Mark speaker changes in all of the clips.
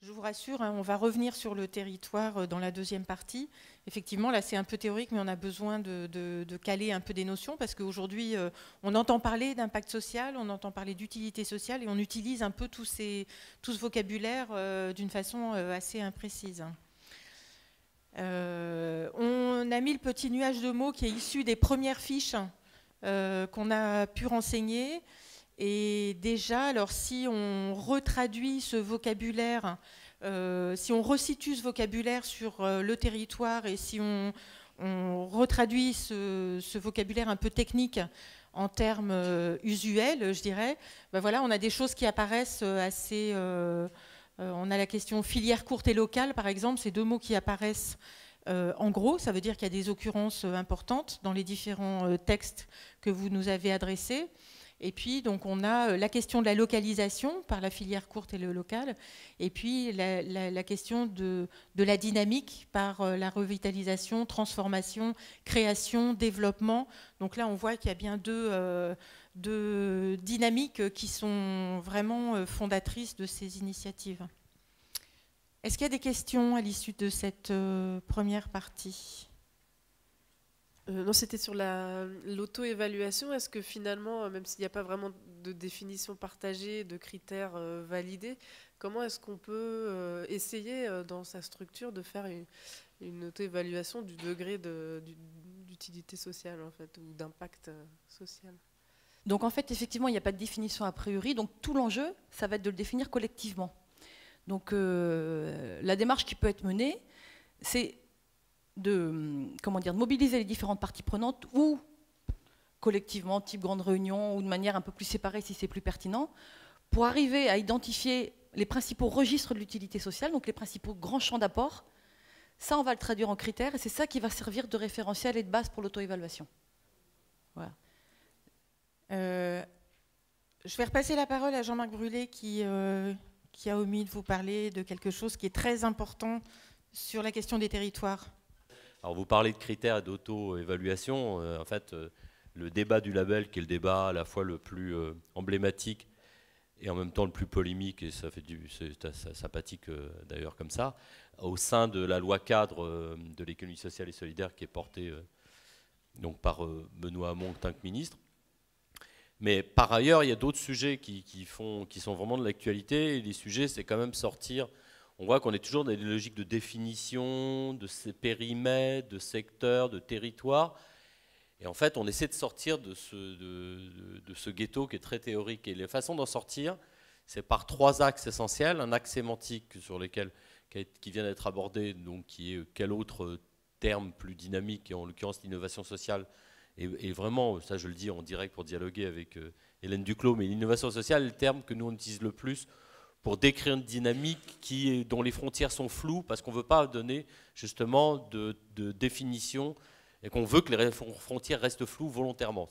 Speaker 1: Je vous rassure, hein, on va revenir sur le territoire dans la deuxième partie. Effectivement, là, c'est un peu théorique, mais on a besoin de caler un peu des notions parce qu'aujourd'hui, on entend parler d'impact social, on entend parler d'utilité sociale et on utilise un peu tout ce vocabulaire d'une façon assez imprécise. On a mis le petit nuage de mots qui est issu des premières fiches qu'on a pu renseigner. Et déjà, alors si on retraduit ce vocabulaire, si on resitue ce vocabulaire sur le territoire et si on retraduit ce vocabulaire un peu technique en termes usuels, je dirais, ben voilà, on a des choses qui apparaissent assez... on a la question filière courte et locale, par exemple, ces deux mots qui apparaissent en gros, ça veut dire qu'il y a des occurrences importantes dans les différents textes que vous nous avez adressés. Et puis, donc, on a la question de la localisation par la filière courte et le local, et puis la question de la dynamique par la revitalisation, transformation, création, développement. Donc là, on voit qu'il y a bien deux dynamiques qui sont vraiment fondatrices de ces initiatives. Est-ce qu'il y a des questions à l'issue de cette première partie ?
Speaker 2: Non, c'était sur l'auto-évaluation. Est-ce que finalement, même s'il n'y a pas vraiment de définition partagée, de critères validés, comment est-ce qu'on peut essayer dans sa structure de faire une auto-évaluation du degré d'utilité sociale en fait, ou d'impact social?
Speaker 3: Donc en fait, effectivement, il n'y a pas de définition a priori. Donc tout l'enjeu, ça va être de le définir collectivement. Donc la démarche qui peut être menée, c'est de mobiliser les différentes parties prenantes ou collectivement, type grande réunion, ou de manière un peu plus séparée si c'est plus pertinent, pour arriver à identifier les principaux registres de l'utilité sociale, donc les principaux grands champs d'apport. Ça, on va le traduire en critères et c'est ça qui va servir de référentiel et de base pour l'auto-évaluation. Voilà.
Speaker 1: Je vais repasser la parole à Jean-Marc Brulé qui a omis de vous parler de quelque chose qui est très important sur la question des territoires.
Speaker 4: Alors vous parlez de critères et d'auto-évaluation. En fait, le débat du label, qui est le débat à la fois le plus emblématique et en même temps le plus polémique, et c'est sympathique d'ailleurs comme ça, au sein de la loi cadre de l'économie sociale et solidaire qui est portée donc par Benoît Hamon en tant que ministre. Mais par ailleurs, il y a d'autres sujets qui sont vraiment de l'actualité. Et les sujets, c'est quand même sortir. On voit qu'on est toujours dans des logiques de définition, de ces périmètres, de secteurs, de territoires. Et en fait, on essaie de sortir de ce ghetto qui est très théorique. Et les façons d'en sortir, c'est par trois axes essentiels. Un axe sémantique qui vient d'être abordé, donc qui est quel autre terme plus dynamique, et en l'occurrence l'innovation sociale. Et vraiment, ça je le dis en direct pour dialoguer avec Hélène Duclos, mais l'innovation sociale est le terme que nous on utilise le plus pour décrire une dynamique dont les frontières sont floues, parce qu'on ne veut pas donner justement de définition et qu'on veut que les frontières restent floues volontairement.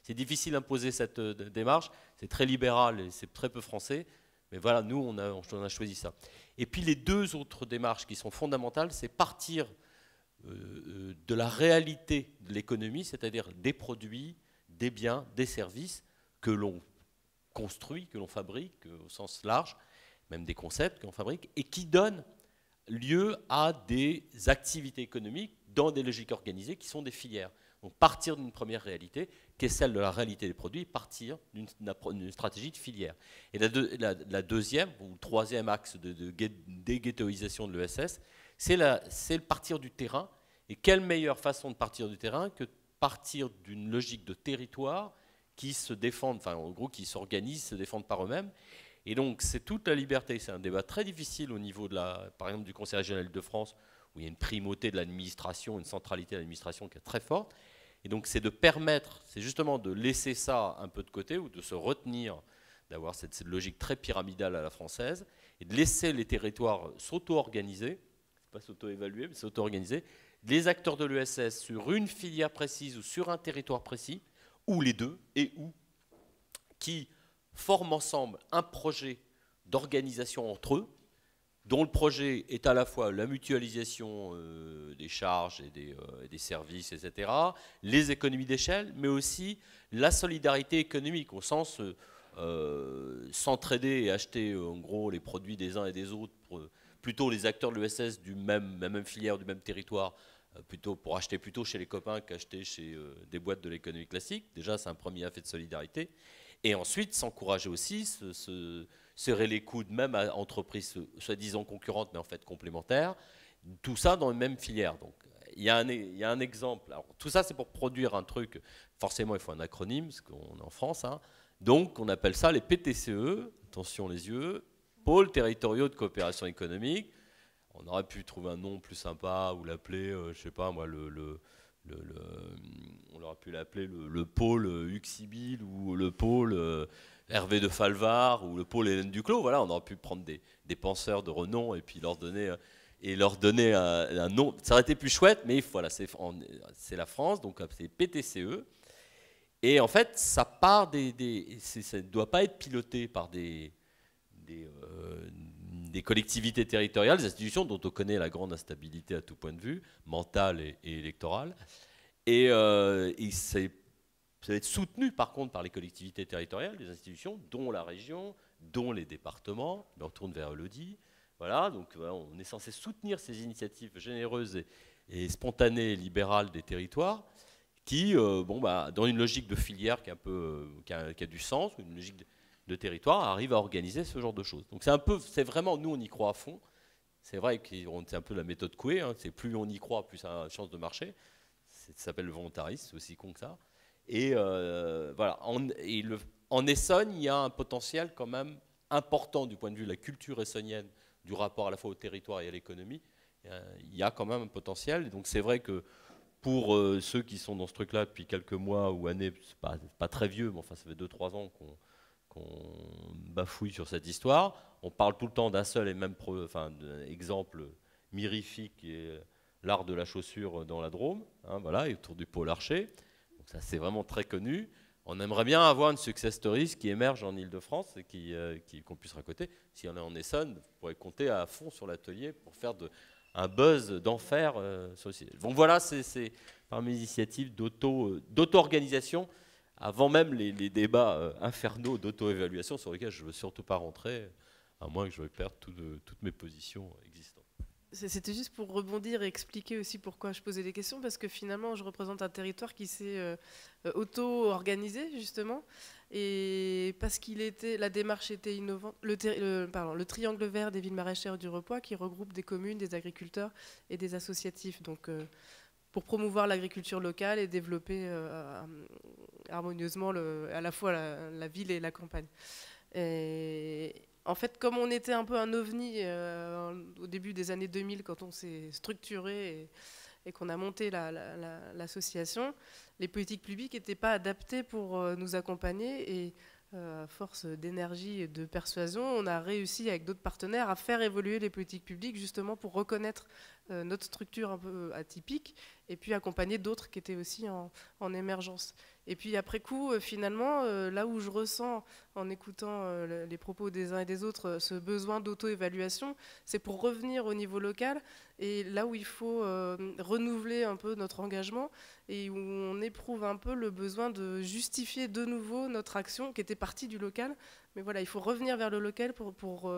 Speaker 4: C'est difficile d'imposer cette démarche, c'est très libéral et c'est très peu français, mais voilà, nous on a choisi ça. Et puis les deux autres démarches qui sont fondamentales, c'est partir de la réalité de l'économie, c'est-à-dire des produits, des biens, des services que l'on construit, que l'on fabrique au sens large, même des concepts qu'on fabrique, et qui donnent lieu à des activités économiques dans des logiques organisées qui sont des filières. Donc partir d'une première réalité, qui est celle de la réalité des produits, partir d'une stratégie de filière. Et la deuxième, ou le troisième axe de déghettoisation de l'ESS, c'est le partir du terrain. Et quelle meilleure façon de partir du terrain que de partir d'une logique de territoire qui se défendent, enfin en gros qui s'organisent, se défendent par eux-mêmes. Et donc c'est toute la liberté. C'est un débat très difficile au niveau par exemple du Conseil régional de France, où il y a une primauté de l'administration, une centralité de l'administration qui est très forte. Et donc c'est justement de laisser ça un peu de côté, ou de se retenir, d'avoir cette logique très pyramidale à la française, et de laisser les territoires s'auto-organiser, pas s'auto-évaluer, mais s'auto-organiser, les acteurs de l'ESS sur une filière précise ou sur un territoire précis, ou les deux, qui forment ensemble un projet d'organisation entre eux, dont le projet est à la fois la mutualisation des charges et des services, etc., les économies d'échelle, mais aussi la solidarité économique, au sens s'entraider et acheter en gros les produits des uns et des autres plutôt les acteurs de l'ESS la même filière, du même territoire, plutôt pour acheter plutôt chez les copains qu'acheter chez des boîtes de l'économie classique. Déjà, c'est un premier effet de solidarité. Et ensuite, s'encourager aussi, serrer les coudes, même à entreprises soi-disant concurrentes, mais en fait complémentaires. Tout ça dans une même filière. Donc, il y a un exemple. Alors, tout ça, c'est pour produire un truc. Forcément, il faut un acronyme, parce qu'on est en France. Hein. Donc, on appelle ça les PTCE. Attention les yeux. Pôles territoriaux de coopération économique. On aurait pu trouver un nom plus sympa ou l'appeler, je ne sais pas moi, on aurait pu l'appeler le pôle Uxibil ou le pôle Hervé de Falvar ou le pôle Hélène Duclos. Voilà, on aurait pu prendre des penseurs de renom et puis leur donner un nom. Ça aurait été plus chouette, mais voilà, c'est la France, donc c'est PTCE. Et en fait, ça part ça ne doit pas être piloté par des collectivités territoriales, des institutions dont on connaît la grande instabilité à tout point de vue, mentale et électorale. Et ça va être soutenu par contre par les collectivités territoriales, des institutions, dont la région, dont les départements. Mais on tourne vers Elodie. Voilà, donc on est censé soutenir ces initiatives généreuses et spontanées et libérales des territoires qui, dans une logique de filière qui a du sens, une logique de territoire, arrive à organiser ce genre de choses. Donc c'est vraiment, nous on y croit à fond. C'est vrai que c'est un peu la méthode Coué, hein, c'est plus on y croit, plus ça a une chance de marcher. Ça s'appelle le volontarisme, c'est aussi con que ça. Et voilà, en Essonne, il y a un potentiel quand même important du point de vue de la culture essonnienne, du rapport à la fois au territoire et à l'économie. Il y a quand même un potentiel. Et donc c'est vrai que pour ceux qui sont dans ce truc-là depuis quelques mois ou années, c'est pas très vieux, mais enfin ça fait 2-3 ans qu'on bafouille sur cette histoire. On parle tout le temps d'un seul et même exemple mirifique qui est l'art de la chaussure dans la Drôme, hein, voilà, et autour du pôle Archer. Donc ça c'est vraiment très connu. On aimerait bien avoir une success story qui émerge en Ile-de-France et qu'on puisse raconter. Si on est en Essonne, vous pourrez compter à fond sur l'atelier pour faire un buzz d'enfer sur le site. Donc voilà, c'est parmi les initiatives d'auto-organisation, avant même les débats infernaux d'auto-évaluation sur lesquels je ne veux surtout pas rentrer, à moins que je veuille perdre toutes mes positions existantes.
Speaker 2: C'était juste pour rebondir et expliquer aussi pourquoi je posais des questions, parce que finalement, je représente un territoire qui s'est auto-organisé, justement, et parce la démarche était innovante. Le triangle vert des villes maraîchères du Repoix, qui regroupe des communes, des agriculteurs et des associatifs, donc pour promouvoir l'agriculture locale et développer harmonieusement à la fois la ville et la campagne. Et en fait, comme on était un peu un ovni au début des années 2000, quand on s'est structuré et qu'on a monté l'association, les politiques publiques n'étaient pas adaptées pour nous accompagner. Et à force d'énergie et de persuasion, on a réussi avec d'autres partenaires à faire évoluer les politiques publiques justement pour reconnaître notre structure un peu atypique et puis accompagner d'autres qui étaient aussi en émergence. Et puis après coup, finalement, là où je ressens en écoutant les propos des uns et des autres ce besoin d'auto-évaluation, c'est pour revenir au niveau local et là où il faut renouveler un peu notre engagement et où on éprouve un peu le besoin de justifier de nouveau notre action qui était partie du local. Mais voilà, il faut revenir vers le local pour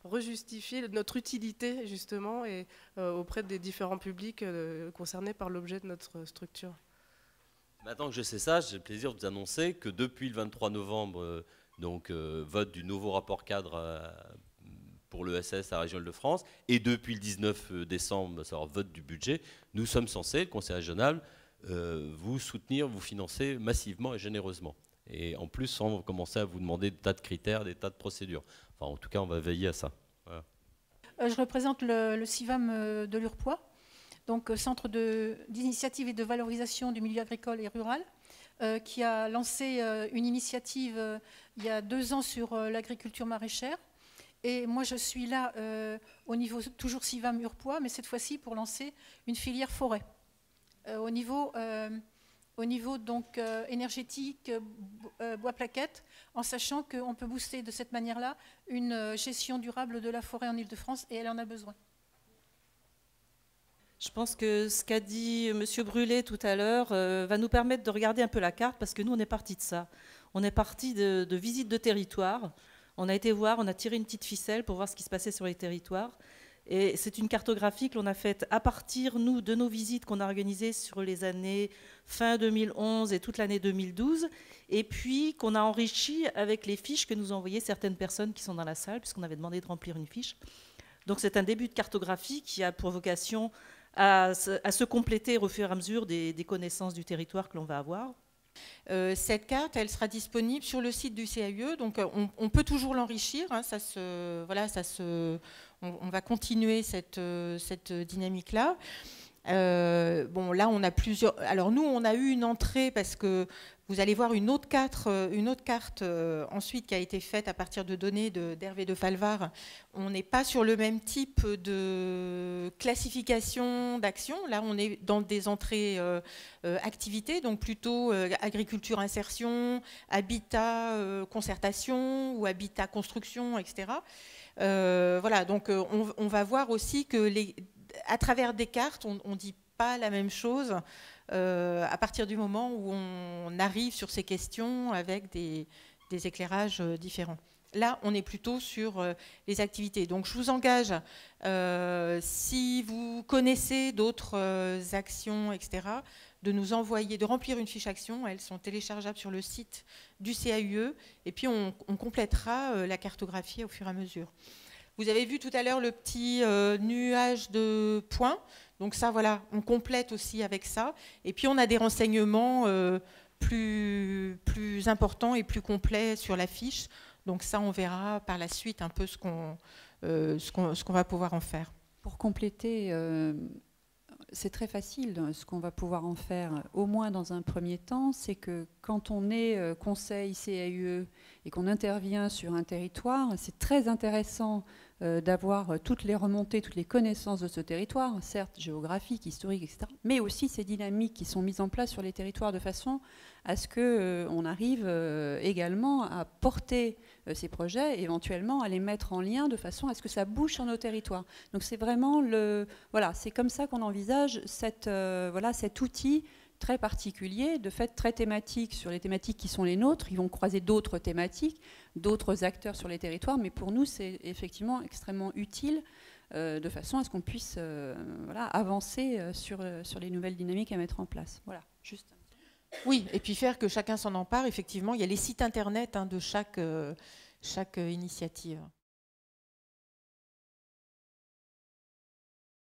Speaker 2: rejustifier notre utilité justement et auprès des différents publics concernés par l'objet de notre structure.
Speaker 4: Maintenant que je sais ça, j'ai le plaisir de vous annoncer que depuis le 23 novembre, vote du nouveau rapport cadre pour l'ESS à la région Île-de-France, et depuis le 19 décembre, ça vote du budget, nous sommes censés, le Conseil régional, vous soutenir, vous financer massivement et généreusement. Et en plus, sans commencer à vous demander des tas de critères, des tas de procédures. Enfin, en tout cas, on va veiller à ça. Voilà.
Speaker 5: Je représente le CIVAM de l'Urpoix, donc Centre d'initiative et de valorisation du milieu agricole et rural, qui a lancé une initiative il y a 2 ans sur l'agriculture maraîchère. Et moi, je suis là au niveau, toujours CIVAM Urpoix, mais cette fois-ci pour lancer une filière forêt. Au niveau donc, énergétique, bois plaquettes, en sachant qu'on peut booster de cette manière-là une gestion durable de la forêt en Île-de-France, et elle en a besoin.
Speaker 6: Je pense que ce qu'a dit M. Brûlé tout à l'heure va nous permettre de regarder un peu la carte, parce que nous, on est parti de ça. On est parti de visites de territoire. On a été voir, on a tiré une petite ficelle pour voir ce qui se passait sur les territoires. Et c'est une cartographie que l'on a faite à partir, nous, de nos visites qu'on a organisées sur les années fin 2011 et toute l'année 2012, et puis qu'on a enrichie avec les fiches que nous ont envoyées certaines personnes qui sont dans la salle, puisqu'on avait demandé de remplir une fiche. Donc c'est un début de cartographie qui a pour vocation à se compléter au fur et à mesure des connaissances du territoire que l'on va avoir.
Speaker 1: Cette carte, elle sera disponible sur le site du CAUE, donc on peut toujours l'enrichir. Hein, on va continuer cette dynamique-là. Bon, là, on a plusieurs. Alors nous, on a eu une entrée parce que vous allez voir une autre carte ensuite qui a été faite à partir de données d'Hervé de Falvar. On n'est pas sur le même type de classification d'actions. Là, on est dans des entrées activités, donc plutôt agriculture insertion, habitat concertation ou habitat construction, etc. Voilà, donc on va voir aussi que à travers des cartes, on ne dit pas la même chose à partir du moment où on arrive sur ces questions avec des éclairages différents. Là, on est plutôt sur les activités. Donc, je vous engage, si vous connaissez d'autres actions, etc., de nous envoyer, de remplir une fiche action. Elles sont téléchargeables sur le site du CAUE. Et puis, on complétera la cartographie au fur et à mesure. Vous avez vu tout à l'heure le petit nuage de points. Donc ça, voilà, on complète aussi avec ça. Et puis, on a des renseignements plus importants et plus complets sur la fiche. Donc ça, on verra par la suite un peu ce qu'on va pouvoir en faire.
Speaker 7: Pour compléter, c'est très facile. Ce qu'on va pouvoir en faire, au moins dans un premier temps, c'est que quand on est conseil CAUE et qu'on intervient sur un territoire, c'est très intéressant d'avoir toutes les remontées, toutes les connaissances de ce territoire, certes géographiques, historiques, etc., mais aussi ces dynamiques qui sont mises en place sur les territoires de façon à ce qu'on arrive également à porter ces projets, éventuellement à les mettre en lien de façon à ce que ça bouge sur nos territoires. Donc c'est vraiment voilà, c'est comme ça qu'on envisage cet outil très particulier, de fait très thématique sur les thématiques qui sont les nôtres. Ils vont croiser d'autres thématiques, d'autres acteurs sur les territoires, mais pour nous, c'est effectivement extrêmement utile de façon à ce qu'on puisse avancer sur les nouvelles dynamiques à mettre en place. Voilà, juste.
Speaker 1: Oui, et puis faire que chacun s'en empare. Effectivement, il y a les sites internet de chaque initiative.